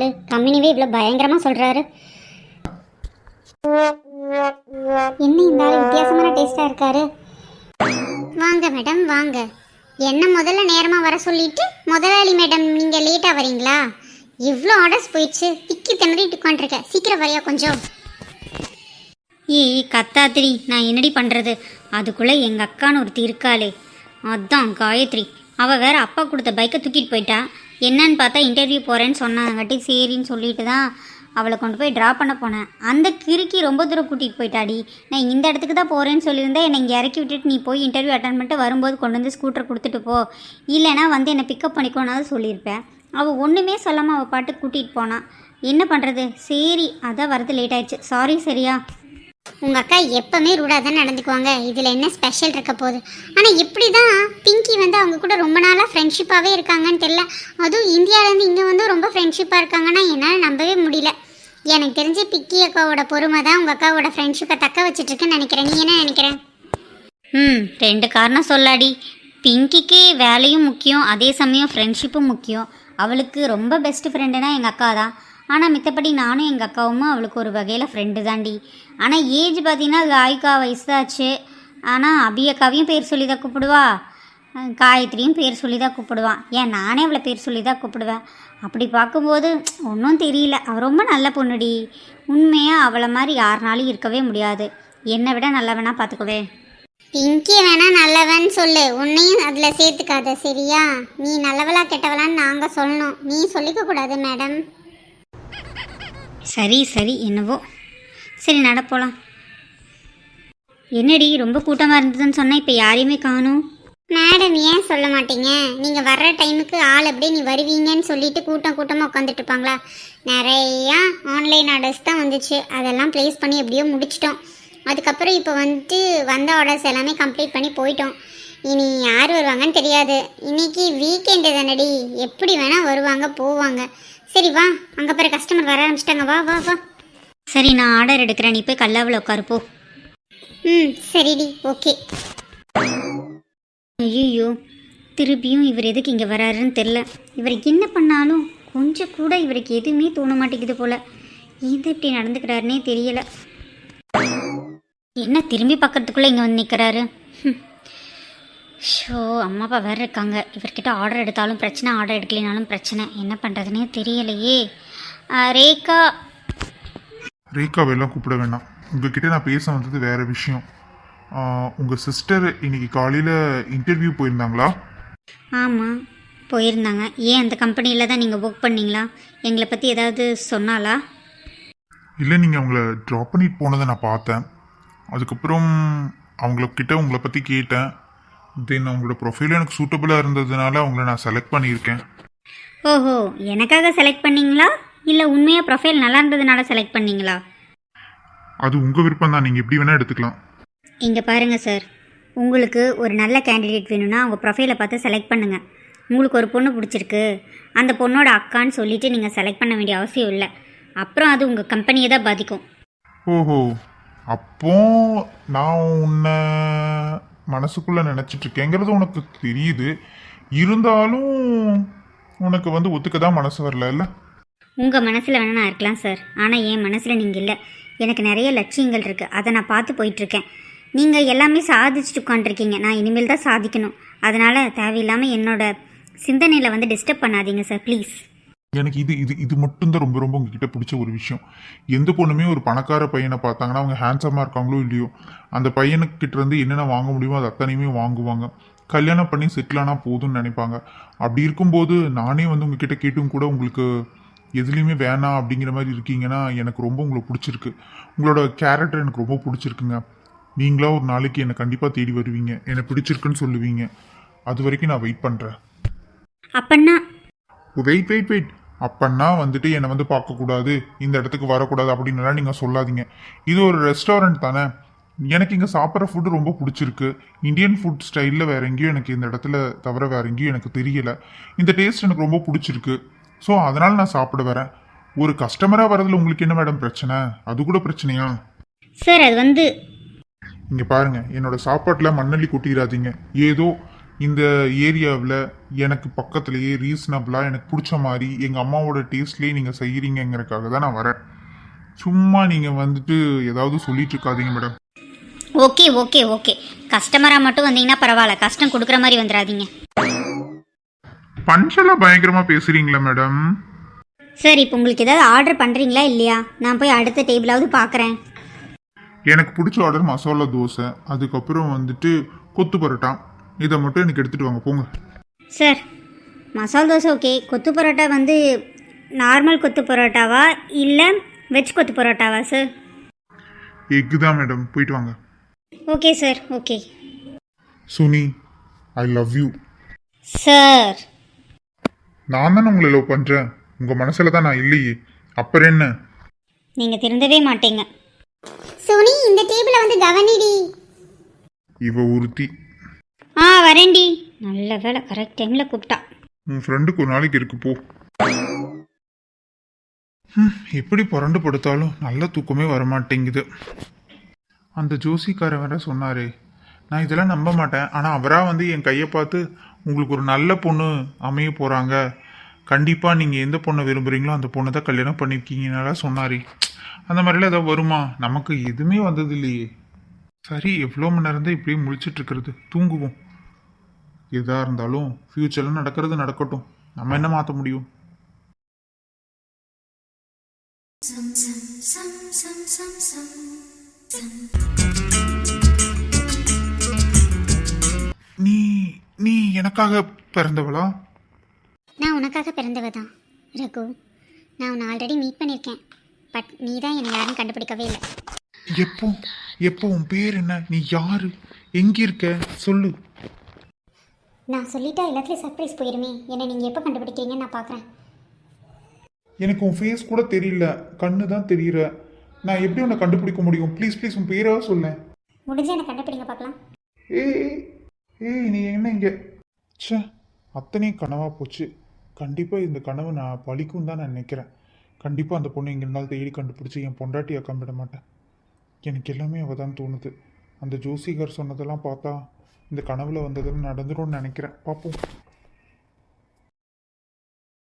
ஆள் கம்பெனிவே இவ்வளோ பயங்கரமாக சொல்கிறாரு. என்ன இந்த ஆள் வித்தியாசமான டேஸ்ட்டாக இருக்காரு. வாங்க மேடம் வாங்க. என்ன முதல்ல நேரமாக வர சொல்லிட்டு முதலாளி மேடம் நீங்கள் லேட்டாக வரீங்களா? இவ்வளோ ஆர்டர்ஸ் போயிடுச்சு, திக்கி திணறிட்டு உட்காந்துருக்க, சீக்கிரம் வரையா கொஞ்சம். ஏய் கத்தாத்திரி, நான் என்னடி பண்ணுறது? அதுக்குள்ளே எங்கள் அக்கான்னு ஒருத்தி இருக்காளே, அதான் காயத்ரி. அவள் வேற அப்பா கொடுத்த பைக்கை தூக்கிட்டு போயிட்டா. என்னன்னு பார்த்தா இன்டர்வியூ போகிறேன்னு சொன்னாங்கட்டி சரின்னு சொல்லிட்டு தான் அவளை கொண்டு போய் ட்ராப் பண்ண போனேன். அந்த கிறுக்கி ரொம்ப தூரம் கூட்டிகிட்டு போயிட்டாடி. நான் இந்த இடத்துக்கு தான் போகிறேன்னு சொல்லியிருந்தேன். என்னை இங்கே இறக்கி விட்டுட்டு நீ போய் இன்டர்வியூ அட்டன் பண்ணிட்டு வரும்போது கொண்டு வந்து ஸ்கூட்டர் கொடுத்துட்டு போ, இல்லைனா வந்து என்னை பிக்கப் பண்ணிக்கோனாவது சொல்லியிருப்பேன். அவள் ஒன்றுமே சொல்லாமல் அவள் பாட்டு கூட்டிகிட்டு போனான். என்ன பண்ணுறது? சரி அதான் வரது லேட் ஆயிடுச்சு, சாரி. சரியா? உங்கள் அக்கா எப்போவுமே ரூடாக தான் நடந்துக்குவாங்க, இதில் என்ன ஸ்பெஷல் இருக்க போகுது? ஆனால் இப்படி தான் பிங்கி வந்து அவங்க கூட ரொம்ப நாளாக ஃப்ரெண்ட்ஷிப்பாகவே இருக்காங்கன்னு தெரியல. அதுவும் இந்தியாவிலேருந்து இங்கே வந்து ரொம்ப ஃப்ரெண்ட்ஷிப்பாக இருக்காங்கன்னா என்னால் நம்பவே முடியல. எனக்கு தெரிஞ்சு பிக்கி அக்காவோட பொறுமை தான் உங்கள் அக்காவோட ஃப்ரெண்ட்ஷிப்பை தக்க வச்சிட்ருக்குன்னு நினைக்கிறேன். நீ என்ன நினைக்கிற? ரெண்டு காரணம் சொல்லாடி. பிங்கிக்கு வேலையும் முக்கியம், அதே சமயம் ஃப்ரெண்ட்ஷிப்பும் முக்கியம். அவளுக்கு ரொம்ப பெஸ்ட் ஃப்ரெண்டுனா எங்கள் அக்கா தான். ஆனால் மித்தபடி நானும் எங்கள் அக்காவும் அவளுக்கு ஒரு வகையில் ஃப்ரெண்டு தாண்டி. ஆனால் ஏஜ் பார்த்தீங்கன்னா காய்கா வயசு தான் ஆச்சு. ஆனால் அபியக்காவையும் பேர் சொல்லி தான் கூப்பிடுவா, காயத்ரியும் பேர் சொல்லி தான் கூப்பிடுவான். ஏன் நானே அவளை பேர் சொல்லி தான் கூப்பிடுவேன். அப்படி பார்க்கும்போது ஒன்றும் தெரியல, அவள் ரொம்ப நல்ல பொண்ணுடி. உண்மையாக அவளை மாதிரி யாருனாலும் இருக்கவே முடியாது. என்னை விட நல்லவனா பார்த்துக்கவே. பிங்கி வேணா நல்லவன் சொல்லு, உன்னையும் அதில் சேர்த்துக்காத சரியா? நீ நல்லவளா கெட்டவளான்னு நாங்கள் சொல்லணும், நீ சொல்லிக்க கூடாது மேடம். சரி சரி, என்னவோ சரி நடப்போலாம். என்னடி ரொம்ப கூட்டமாக இருந்ததுன்னு சொன்னால் இப்போ யாரையுமே காணும்? மேடம் ஏன் சொல்ல மாட்டீங்க? நீங்கள் வர்ற டைமுக்கு ஆள் அப்படியே நீ வருவீங்கன்னு சொல்லிட்டு கூட்டமாக உட்காந்துட்டு இருப்பாங்களா? நிறையா ஆன்லைன் ஆர்டர்ஸ் தான் வந்துச்சு, அதெல்லாம் ப்ளேஸ் பண்ணி எப்படியோ முடிச்சிட்டோம். அதுக்கப்புறம் இப்போ வந்துட்டு வந்த ஆர்டர்ஸ் எல்லாமே கம்ப்ளீட் பண்ணி போயிட்டோம். இனி யார் வருவாங்கன்னு தெரியாது. இன்னைக்கு வீக்கெண்டு தானடி, எப்படி வேணால் வருவாங்க போவாங்க. சரி வா, அங்கே பிற கஸ்டமர் வர ஆரம்பிச்சிட்டாங்க, வா வா வா. சரி நான் ஆர்டர் எடுக்கிறேன், நீ போய் கல்லாவில் உட்காருப்போ. சரிடி, ஓகே. ஐயோ, திருப்பியும் இவர் எதுக்கு இங்கே வராருன்னு தெரில. இவருக்கு என்ன பண்ணாலும் கொஞ்சம் கூட இவருக்கு எதுவுமே தோண மாட்டேங்குது போல். இது இப்படி நடந்துக்கிறாருன்னே தெரியல. என்ன திரும்பி பார்க்கறதுக்குள்ளே இங்கே வந்து நிற்கிறாரு? ஷோ, அம்மா அப்பா வேறு இருக்காங்க. இவர்கிட்ட ஆர்டர் எடுத்தாலும் பிரச்சனை, ஆர்டர் எடுக்கலினாலும் பிரச்சனை. என்ன பண்ணுறதுனே தெரியலையே. ரேகா. ரேகாவெல்லாம் கூப்பிட வேண்டாம். உங்ககிட்ட நான் பேச வந்தது வேறு விஷயம். உங்கள் சிஸ்டர் இன்னைக்கு காலையில் இன்டர்வியூ போயிருந்தாங்களா? ஆமாம் போயிருந்தாங்க. ஏன் அந்த கம்பெனியில் தான் நீங்கள் புக் பண்ணீங்களா? எங்களை பற்றி ஏதாவது சொன்னாலா? இல்லை, நீங்கள் அவங்கள ட்ராப் பண்ணிட்டு போனதை நான் பார்த்தேன். அதுக்கப்புறம் அவங்களக்கிட்ட உங்களை பற்றி கேட்டேன். தென் அவங்களோட ப்ரொஃபைல் எனக்கு சூட்டபுளாக இருந்ததுனால அவங்கள நான் செலக்ட் பண்ணியிருக்கேன். ஓஹோ, எனக்காக செலக்ட் பண்ணீங்களா இல்லை உண்மையாக ப்ரொஃபைல் நல்லா இருந்ததுனால செலக்ட் பண்ணீங்களா? அது உங்கள் விருப்பம் தான், நீங்கள் எப்படி வேணால் எடுத்துக்கலாம். இங்கே பாருங்கள் சார், உங்களுக்கு ஒரு நல்ல கேண்டிடேட் வேணும்னா அவங்க ப்ரொஃபைலை பார்த்து செலக்ட் பண்ணுங்கள். உங்களுக்கு ஒரு பொண்ணு பிடிச்சிருக்கு, அந்த பொண்ணோட அக்கான்னு சொல்லிவிட்டு நீங்கள் செலக்ட் பண்ண வேண்டிய அவசியம் இல்லை. அப்புறம் அது உங்கள் கம்பெனியை தான் பாதிக்கும். ஓஹோ, அப்போ நான் உன்னை மனசுக்குள்ளே நினச்சிட்ருக்கேங்கிறது உனக்கு தெரியுது. இருந்தாலும் உனக்கு ஒத்துக்க தான் மனசு வரல இல்லை? உங்கள் மனசில் வேணா நான் இருக்கலாம் சார், ஆனால் என் மனசில் நீங்கள் இல்லை. எனக்கு நிறைய லட்சியங்கள் இருக்குது, அதை நான் பார்த்து போயிட்டுருக்கேன். நீங்கள் எல்லாமே சாதிச்சுட்டு உட்காந்துருக்கீங்க, நான் இனிமேல் தான் சாதிக்கணும். அதனால் தேவையில்லாமல் என்னோட சிந்தனையில் டிஸ்டர்ப் பண்ணாதீங்க சார் ப்ளீஸ். எனக்கு இது இது இது மட்டும்தான் ரொம்ப ரொம்ப உங்ககிட்ட பிடிச்ச ஒரு விஷயம். எந்த பொண்ணுமே ஒரு பணக்கார பையனை பார்த்தாங்கன்னா அவங்க ஹேண்ட்ஸமாக இருக்காங்களோ இல்லையோ, அந்த பையனுக்கிட்ட இருந்து என்னென்ன வாங்க முடியுமோ அது அத்தனையுமே வாங்குவாங்க. கல்யாணம் பண்ணி செட்டிலானா போதும்னு நினைப்பாங்க. அப்படி இருக்கும்போது நானே உங்ககிட்ட கேட்டும் கூட உங்களுக்கு எதுலேயுமே வேணாம் அப்படிங்கிற மாதிரி இருக்கீங்கன்னா எனக்கு ரொம்ப உங்களை பிடிச்சிருக்கு. உங்களோட கேரக்டர் எனக்கு ரொம்ப பிடிச்சிருக்குங்க. நீங்களா ஒரு நாளைக்கு என்னை கண்டிப்பாக தேடி வருவீங்க, என்னை பிடிச்சிருக்குன்னு சொல்லுவீங்க. அது வரைக்கும் நான் வெயிட் பண்ணுறேன். அப்பன்னா வெயிட் வெயிட் வெயிட் அப்பன்னா என்னை பார்க்கக்கூடாது, இந்த இடத்துக்கு வரக்கூடாது அப்படின்னுலாம் நீங்கள் சொல்லாதீங்க. இது ஒரு ரெஸ்டாரண்ட் தானே. எனக்கு இங்கே சாப்பிட்ற ஃபுட்டு ரொம்ப பிடிச்சிருக்கு. இந்தியன் ஃபுட் ஸ்டைலில் வேறு எங்கேயும் எனக்கு இந்த இடத்துல தவிர வேறு எங்கேயும் எனக்கு தெரியலை. இந்த டேஸ்ட் எனக்கு ரொம்ப பிடிச்சிருக்கு. ஸோ அதனால் நான் சாப்பிட வரேன். ஒரு கஸ்டமராக வரதில் உங்களுக்கு என்ன மேடம் பிரச்சனை? அது கூட பிரச்சனையா? சார் அது இங்கே பாருங்கள், என்னோட சாப்பாட்டில் மண்ணள்ளி கொட்டிடாதீங்க. ஏதோ இந்த ஏரியாவில் எனக்கு பக்கத்துலேயே ரீசனபிளாக எனக்கு பிடிச்ச மாதிரி எங்கள் அம்மாவோட டேஸ்ட்லேயே நீங்கள் செய்கிறீங்கிறதுக்காக தான் நான் வரேன். சும்மா நீங்கள் வந்துட்டு ஏதாவது சொல்லிட்டு இருக்காதீங்க மேடம். ஓகே ஓகே ஓகே, கஸ்டமராக மட்டும் வந்தீங்கன்னா பரவாயில்ல, கஷ்டம் கொடுக்குற மாதிரி வந்துடாதீங்க. பஞ்செல்லாம் பயங்கரமாக பேசுகிறீங்களா மேடம்? சார் இப்போ உங்களுக்கு ஏதாவது ஆர்டர் பண்ணுறீங்களா இல்லையா? நான் போய் அடுத்த டேபிளாவது பார்க்குறேன். எனக்கு பிடிச்ச ஆர்டர் மசாலா தோசை, அதுக்கப்புறம் வந்துட்டு கொத்து பரோட்டா. இதை மட்டும் எனக்கு எடுத்துகிட்டு வாங்க போங்க. சார் மசாலா தோசை ஓகே, கொத்து பரோட்டா வந்து நார்மல் கொத்து பரோட்டாவா இல்லை வெஜ் கொத்து பரோட்டாவா சார்? எக்கு தான் மேடம், போயிட்டு வாங்க. Okay sir okay. Suni, I love you. Sir நான் தானே உங்களை லவ் பண்ணுறேன், உங்கள் மனசில் தான் நான் இல்லையே, அப்புறம் என்ன? நீங்கள் திருந்தவே மாட்டீங்க. சுனி இந்த டேபிளை வந்து கவனிடி. இவ ஒருத்தி. வரேன்டி. நல்ல வேலை கரெக்ட் டைமில் கூப்பிட்டா. உன் ஃப்ரெண்டுக்கு ஒரு நாளைக்கு இருக்கு போ. எப்படி புரண்டு படுத்தாலும் நல்ல தூக்கமே வரமாட்டேங்குது. அந்த ஜோசிக்காரன் வேற சொன்னாரே, நான் இதெல்லாம் நம்ப மாட்டேன், ஆனால் அவராக வந்து என் கையை பார்த்து உங்களுக்கு ஒரு நல்ல பொண்ணு அமைய போகிறாங்க, கண்டிப்பாக நீங்கள் எந்த பொண்ணை விரும்புகிறீங்களோ அந்த பொண்ணை தான் கல்யாணம் பண்ணியிருக்கீங்கனால சொன்னாரே. அந்த மாதிரிலாம் ஏதாவது வருமா? நமக்கு எதுவுமே வந்தது இல்லையே. சரி, எவ்வளோ மணி நேரம் தான் இப்படியே முழிச்சிட்டு இருக்கிறது, தூங்குவோம். எதாக இருந்தாலும் ஃப்யூச்சரில் நடக்கிறது நடக்கட்டும், நம்ம என்ன மாற்ற முடியும்? நீ நீ எனக்காக பிறந்தவளா? நான் உனக்காக பிறந்தவ தான் ரகு. நான் உன்னை ஆல்ரெடி மீட் பண்ணியிருக்கேன், பட் நீ தான் என்னை யாரும் கண்டுபிடிக்கவே இல்லை. எப்போ எப்போ உன் பேர் என்ன, நீ யாரு, எங்கே இருக்க சொல்லு. நான் சொல்லிட்டா எல்லாத்துலேயும் சர்ப்ரைஸ் போயிருமே. என்னை நீங்கள் எப்போ கண்டுபிடிக்கிறீங்கன்னு நான் பார்க்குறேன். எனக்கு உன் ஃபேஸ் கூட தெரியல, கண்ணு தான் தெரியற. நான் எப்படி உன்னை கண்டுபிடிக்க முடியும்? ப்ளீஸ் ப்ளீஸ் உன் பேராக சொல்லேன். முடிஞ்சு என்னை கண்டுபிடிங்க பார்க்கலாம். ஏய் ஏய், நீ என்ன இங்கே? ச்சே, அத்தனையும் கனவாக போச்சு. கண்டிப்பாக இந்த கனவு நான் பழிக்கும் தான் நான் நினைக்கிறேன். கண்டிப்பாக அந்த பொண்ணு எங்கே இருந்தாலும் தேடி கண்டுபிடிச்சி என் பொண்டாட்டி அக்கம்பிட மாட்டேன். எனக்கு எல்லாமே அவள் தான் தோணுது. அந்த ஜோசிகர் சொன்னதெல்லாம் பார்த்தா இந்த கனவுல வந்ததெல்லாம் நடந்துரும்னு நினைக்கிறேன். பார்ப்போம்.